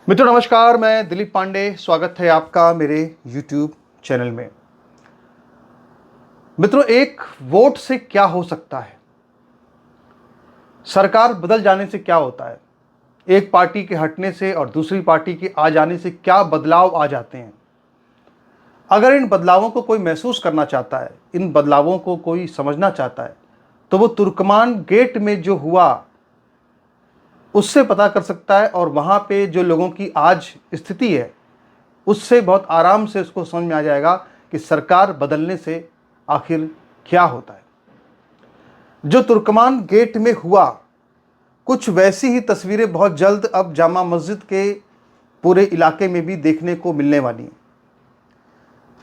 मित्रों नमस्कार, मैं दिलीप पांडे। स्वागत है आपका मेरे YouTube चैनल में। मित्रों, एक वोट से क्या हो सकता है? सरकार बदल जाने से क्या होता है? एक पार्टी के हटने से और दूसरी पार्टी के आ जाने से क्या बदलाव आ जाते हैं? अगर इन बदलावों को कोई महसूस करना चाहता है, इन बदलावों को कोई समझना चाहता है, तो वो तुर्कमान गेट में जो हुआ उससे पता कर सकता है। और वहाँ पे जो लोगों की आज स्थिति है उससे बहुत आराम से उसको समझ में आ जाएगा कि सरकार बदलने से आखिर क्या होता है। जो तुर्कमान गेट में हुआ, कुछ वैसी ही तस्वीरें बहुत जल्द अब जामा मस्जिद के पूरे इलाके में भी देखने को मिलने वाली हैं।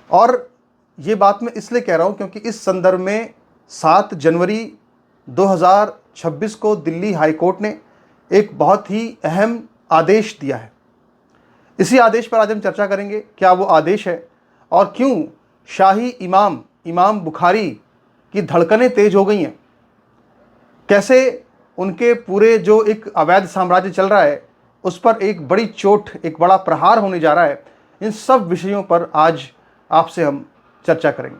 और ये बात मैं इसलिए कह रहा हूँ क्योंकि इस संदर्भ में 7 जनवरी 2026 को दिल्ली हाई कोर्ट ने एक बहुत ही अहम आदेश दिया है। इसी आदेश पर आज हम चर्चा करेंगे। क्या वो आदेश है और क्यों शाही इमाम बुखारी की धड़कनें तेज हो गई हैं? कैसे उनके पूरे जो एक अवैध साम्राज्य चल रहा है उस पर एक बड़ी चोट, एक बड़ा प्रहार होने जा रहा है? इन सब विषयों पर आज आपसे हम चर्चा करेंगे।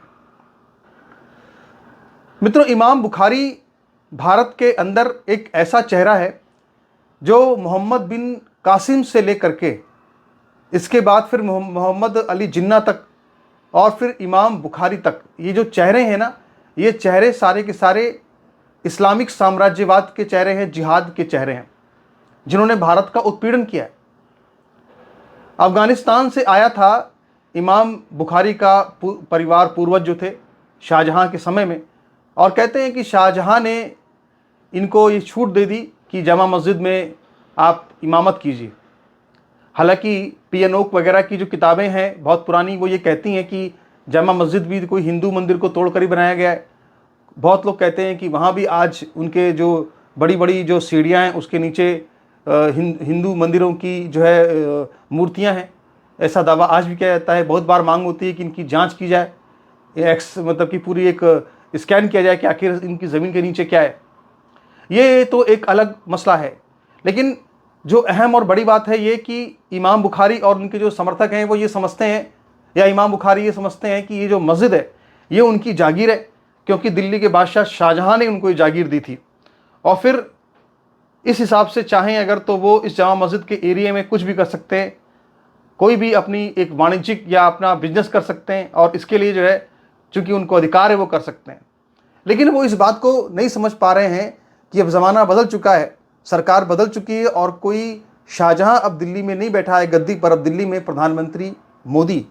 मित्रों, इमाम बुखारी भारत के अंदर एक ऐसा चेहरा है जो मोहम्मद बिन कासिम से लेकर के इसके बाद फिर मोहम्मद अली जिन्ना तक और फिर इमाम बुखारी तक, ये जो चेहरे हैं ना, ये चेहरे सारे के सारे इस्लामिक साम्राज्यवाद के चेहरे हैं, जिहाद के चेहरे हैं, जिन्होंने भारत का उत्पीड़न किया है। अफगानिस्तान से आया था इमाम बुखारी का परिवार, पूर्वज जो थे शाहजहां के समय में, और कहते हैं कि शाहजहां ने इनको ये छूट दे दी कि जामा मस्जिद में आप इमामत कीजिए। हालांकि पी.एन. ओक वगैरह की जो किताबें हैं बहुत पुरानी, वो ये कहती हैं कि जामा मस्जिद भी कोई हिंदू मंदिर को तोड़कर ही बनाया गया है। बहुत लोग कहते हैं कि वहाँ भी आज उनके जो बड़ी बड़ी जो सीढ़ियाँ हैं उसके नीचे हिंदू मंदिरों की जो है मूर्तियाँ हैं। ऐसा दावा आज भी किया जाता है। बहुत बार मांग होती है कि इनकी जांच की जाए, मतलब कि पूरी एक स्कैन किया जाए कि आखिर इनकी ज़मीन के नीचे क्या है। ये तो एक अलग मसला है। लेकिन जो अहम और बड़ी बात है ये कि इमाम बुखारी और उनके जो समर्थक हैं वो ये समझते हैं, या इमाम बुखारी ये समझते हैं कि ये जो मस्जिद है ये उनकी जागीर है, क्योंकि दिल्ली के बादशाह शाहजहां ने उनको ये जागीर दी थी। और फिर इस हिसाब से चाहें अगर तो वो इस जामा मस्जिद के एरिया में कुछ भी कर सकते हैं, कोई भी अपनी एक वाणिज्यिक या अपना बिजनेस कर सकते हैं, और इसके लिए जो है चूँकि उनको अधिकार है वो कर सकते हैं। लेकिन वो इस बात को नहीं समझ पा रहे हैं कि अब ज़माना बदल चुका है, सरकार बदल चुकी है, और कोई शाहजहां अब दिल्ली में नहीं बैठा है गद्दी पर, अब दिल्ली में प्रधानमंत्री मोदी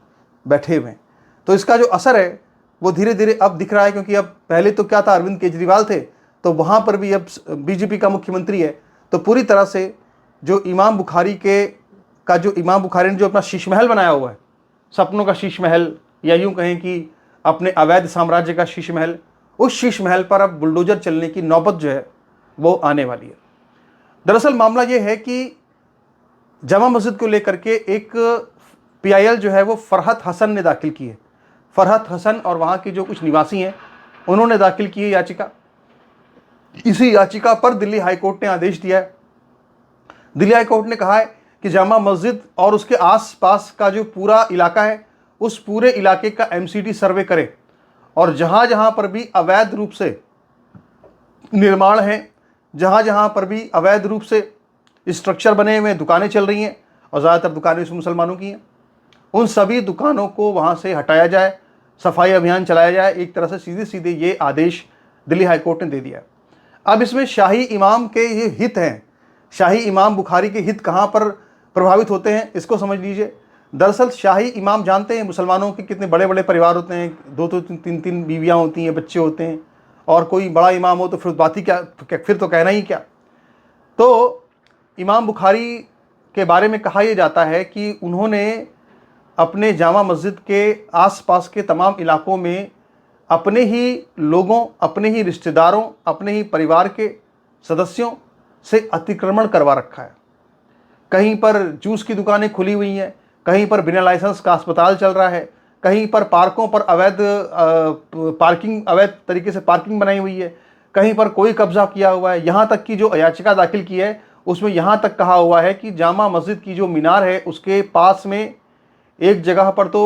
बैठे हुए हैं। तो इसका जो असर है वो धीरे धीरे अब दिख रहा है, क्योंकि अब पहले तो क्या था, अरविंद केजरीवाल थे, तो वहाँ पर भी अब बीजेपी का मुख्यमंत्री है। तो पूरी तरह से जो इमाम बुखारी ने जो अपना शीश महल बनाया हुआ है, सपनों का शीश महल, या यूँ कहें कि अपने अवैध साम्राज्य का शीश महल, उस शीश महल पर अब बुलडोजर चलने की नौबत जो है वो आने वाली है। दरअसल मामला ये है कि जामा मस्जिद को लेकर के एक पीआईएल जो है वो फरहत हसन ने दाखिल की है। फरहत हसन और वहाँ के जो कुछ निवासी हैं उन्होंने दाखिल की है याचिका। इसी याचिका पर दिल्ली हाईकोर्ट ने आदेश दिया है। दिल्ली हाईकोर्ट ने कहा है कि जामा मस्जिद और उसके आसपास का जो पूरा इलाका है उस पूरे इलाके का एमसीडी सर्वे करे, और जहाँ जहाँ पर भी अवैध रूप से निर्माण है, जहाँ जहाँ पर भी अवैध रूप से स्ट्रक्चर बने हुए दुकानें चल रही हैं, और ज़्यादातर दुकानें मुसलमानों की हैं, उन सभी दुकानों को वहाँ से हटाया जाए, सफाई अभियान चलाया जाए। एक तरह से सीधे सीधे ये आदेश दिल्ली हाईकोर्ट ने दे दिया। अब इसमें शाही इमाम के ये हित हैं, शाही इमाम बुखारी के हित कहाँ पर प्रभावित होते हैं इसको समझ लीजिए। दरअसल शाही इमाम जानते हैं मुसलमानों के कितने बड़े बड़े परिवार होते हैं, 2 3 3 बीवियाँ होती हैं, बच्चे होते हैं, और कोई बड़ा इमाम हो तो फिर बात ही क्या, फिर तो कहना ही क्या। तो इमाम बुखारी के बारे में कहा यह जाता है कि उन्होंने अपने जामा मस्जिद के आसपास के तमाम इलाकों में अपने ही लोगों, अपने ही रिश्तेदारों, अपने ही परिवार के सदस्यों से अतिक्रमण करवा रखा है। कहीं पर जूस की दुकानें खुली हुई हैं, कहीं पर बिना लाइसेंस का अस्पताल चल रहा है, कहीं पर पार्कों पर अवैध तरीके से पार्किंग बनाई हुई है, कहीं पर कोई कब्जा किया हुआ है। यहाँ तक कि जो याचिका दाखिल की है उसमें यहाँ तक कहा हुआ है कि जामा मस्जिद की जो मीनार है उसके पास में एक जगह पर तो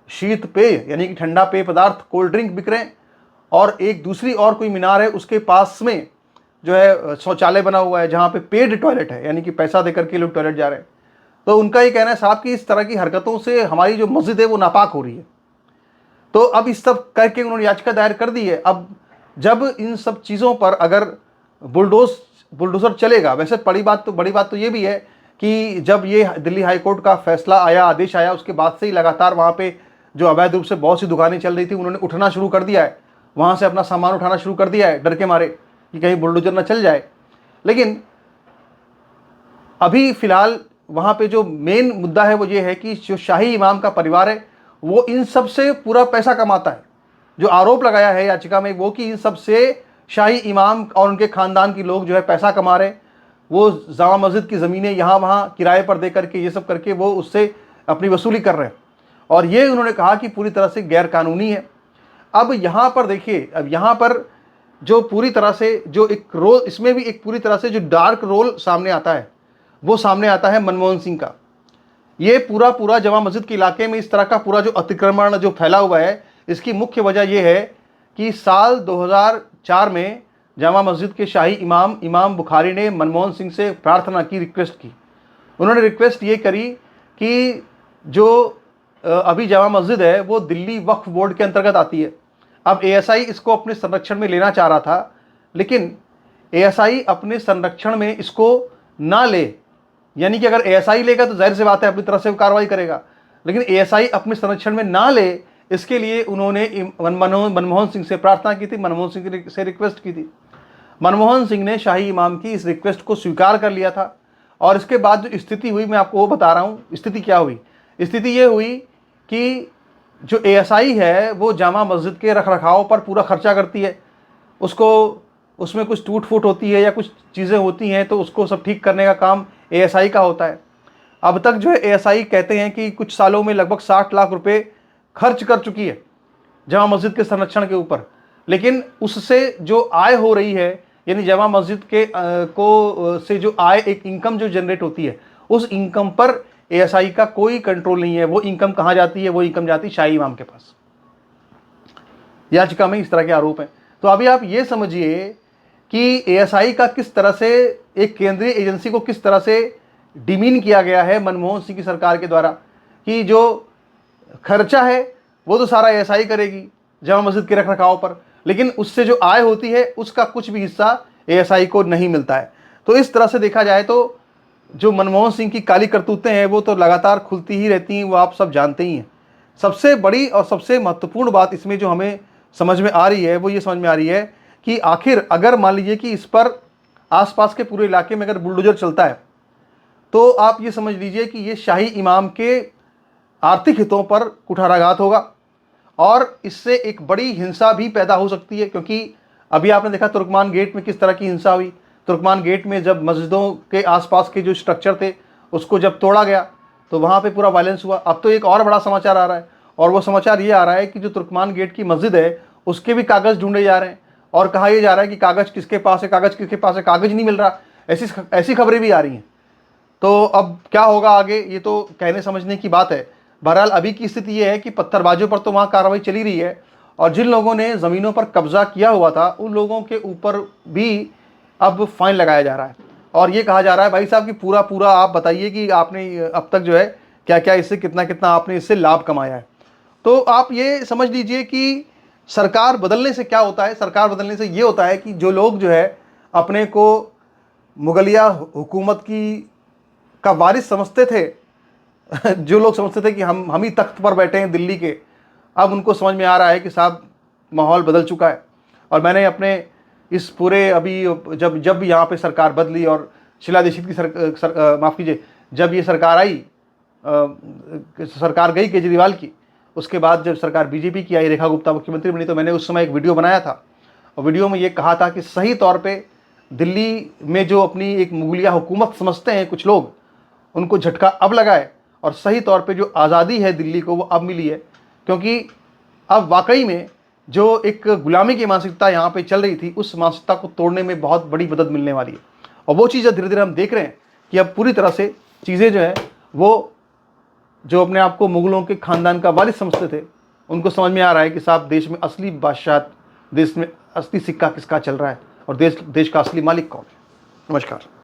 शीत पेय यानी कि ठंडा पेय पदार्थ कोल्ड ड्रिंक बिक रहे हैं, और एक दूसरी और कोई मीनार है उसके पास में जो है शौचालय बना हुआ है जहाँ पे पेड टॉयलेट है, यानी कि पैसा देकर के लोग टॉयलेट जा रहे हैं। तो उनका ये कहना है साहब कि इस तरह की हरकतों से हमारी जो मस्जिद है वो नापाक हो रही है। तो अब इस सब करके उन्होंने याचिका दायर कर दी है। अब जब इन सब चीज़ों पर अगर बुलडोजर चलेगा, वैसे बड़ी बात तो ये भी है कि जब ये दिल्ली हाई कोर्ट का फैसला आया, आदेश आया, उसके बाद से ही लगातार वहाँ पे जो अवैध रूप से बहुत सी दुकानें चल रही थी उन्होंने उठना शुरू कर दिया है, वहाँ से अपना सामान उठाना शुरू कर दिया है डर के मारे कि कहीं बुलडोजर ना चल जाए। लेकिन अभी फ़िलहाल वहाँ पे जो मेन मुद्दा है वो ये है कि जो शाही इमाम का परिवार है वो इन सब से पूरा पैसा कमाता है। जो आरोप लगाया है याचिका में वो कि इन सब से शाही इमाम और उनके ख़ानदान के लोग जो है पैसा कमा रहे हैं, वो जामा मस्जिद की ज़मीनें यहाँ वहाँ किराए पर दे करके ये सब करके वो उससे अपनी वसूली कर रहे हैं, और ये उन्होंने कहा कि पूरी तरह से गैर कानूनी है। अब यहाँ पर देखिए, अब यहाँ पर जो पूरी तरह से जो एक रोल, इसमें भी एक पूरी तरह से जो डार्क रोल सामने आता है वो सामने आता है मनमोहन सिंह का। ये पूरा जामा मस्जिद के इलाके में इस तरह का पूरा जो अतिक्रमण जो फैला हुआ है, इसकी मुख्य वजह यह है कि साल 2004 में जामा मस्जिद के शाही इमाम बुखारी ने मनमोहन सिंह से प्रार्थना की, रिक्वेस्ट की। उन्होंने रिक्वेस्ट ये करी कि जो अभी जामा मस्जिद है वो दिल्ली वक्फ बोर्ड के अंतर्गत आती है। अब एएसआई इसको अपने संरक्षण में लेना चाह रहा था, लेकिन एएसआई अपने संरक्षण में इसको ना ले, यानी कि अगर एएसआई लेगा तो जाहिर सी बात है अपनी तरफ से वो कार्रवाई करेगा, लेकिन एएसआई अपने संरक्षण में ना ले, इसके लिए उन्होंने मनमोहन सिंह से प्रार्थना की थी, मनमोहन सिंह से रिक्वेस्ट की थी। मनमोहन सिंह ने शाही इमाम की इस रिक्वेस्ट को स्वीकार कर लिया था, और इसके बाद जो स्थिति हुई मैं आपको वो बता रहा हूँ। स्थिति क्या हुई? स्थिति ये हुई कि जो एएसआई है वो जामा मस्जिद के रखरखाव पर पूरा खर्चा करती है, उसको उसमें कुछ टूट फूट होती है या कुछ चीज़ें होती हैं तो उसको सब ठीक करने का काम एएसआई का होता है। अब तक जो है एएसआई कहते हैं कि कुछ सालों में लगभग 60 लाख रुपए खर्च कर चुकी है जामा मस्जिद के संरक्षण के ऊपर, लेकिन उससे जो आय हो रही है, यानी जामा मस्जिद के से जो आय, एक इनकम जो जनरेट होती है, उस इनकम पर एएसआई का कोई कंट्रोल नहीं है। वो इनकम कहाँ जाती है? वो इनकम जाती है शाही इमाम के पास। याचिका में इस तरह के आरोप हैं। तो अभी आप ये समझिए कि एएसआई का किस तरह से, एक केंद्रीय एजेंसी को किस तरह से डिमीन किया गया है मनमोहन सिंह की सरकार के द्वारा, कि जो खर्चा है वो तो सारा एएसआई करेगी जामा मस्जिद के रखरखाव पर, लेकिन उससे जो आय होती है उसका कुछ भी हिस्सा एएसआई को नहीं मिलता है। तो इस तरह से देखा जाए तो जो मनमोहन सिंह की काली करतूतें हैं वो तो लगातार खुलती ही रहती हैं, वो आप सब जानते ही हैं। सबसे बड़ी और सबसे महत्वपूर्ण बात इसमें जो हमें समझ में आ रही है वो ये समझ में आ रही है कि आखिर अगर मान लीजिए कि इस पर आसपास के पूरे इलाके में अगर बुलडोजर चलता है तो आप ये समझ लीजिए कि ये शाही इमाम के आर्थिक हितों पर कुठाराघात होगा, और इससे एक बड़ी हिंसा भी पैदा हो सकती है। क्योंकि अभी आपने देखा तुर्कमान गेट में किस तरह की हिंसा हुई। तुर्कमान गेट में जब मस्जिदों के आसपास के जो स्ट्रक्चर थे उसको जब तोड़ा गया तो वहाँ पे पूरा वायलेंस हुआ। अब तो एक और बड़ा समाचार आ रहा है, और वो समाचार ये आ रहा है कि जो तुर्कमान गेट की मस्जिद है उसके भी कागज़ ढूंढे जा रहे हैं, और कहा यह जा रहा है कि कागज़ किसके पास है, कागज़ किसके पास है, कागज़ नहीं मिल रहा। ऐसी खबरें भी आ रही हैं। तो अब क्या होगा आगे, ये तो कहने समझने की बात है। बहरहाल अभी की स्थिति ये है कि पत्थरबाजों पर तो वहाँ कार्रवाई चली रही है, और जिन लोगों ने ज़मीनों पर कब्जा किया हुआ था उन लोगों के ऊपर भी अब फाइन लगाया जा रहा है, और ये कहा जा रहा है भाई साहब कि पूरा आप बताइए कि आपने अब तक जो है क्या क्या इससे कितना आपने इससे लाभ कमाया है। तो आप ये समझ लीजिए कि सरकार बदलने से क्या होता है? सरकार बदलने से ये होता है कि जो लोग जो है अपने को मुगलिया हुकूमत का वारिस समझते थे जो लोग समझते थे कि हम ही तख्त पर बैठे हैं दिल्ली के, अब उनको समझ में आ रहा है कि साहब माहौल बदल चुका है। और मैंने अपने इस पूरे अभी जब यहाँ पे सरकार बदली और शीला दीक्षित की माफ़ कीजिए, जब ये सरकार आई, सरकार गई केजरीवाल की, उसके बाद जब सरकार बीजेपी की आई, रेखा गुप्ता मुख्यमंत्री बनी, तो मैंने उस समय एक वीडियो बनाया था, और वीडियो में ये कहा था कि सही तौर पे दिल्ली में जो अपनी एक मुगलिया हुकूमत समझते हैं कुछ लोग, उनको झटका अब लगा है, और सही तौर पे जो आज़ादी है दिल्ली को वो अब मिली है। क्योंकि अब वाकई में जो एक गुलामी की मानसिकता यहाँ पे चल रही थी, उस मानसिकता को तोड़ने में बहुत बड़ी मदद मिलने वाली है। और वो चीज़ें धीरे धीरे हम देख रहे हैं कि अब पूरी तरह से चीज़ें जो है वो जो अपने आप को मुगलों के ख़ानदान का वारिस समझते थे, उनको समझ में आ रहा है कि साहब देश में असली बादशाह, देश में असली सिक्का किसका चल रहा है और देश का असली मालिक कौन है। नमस्कार।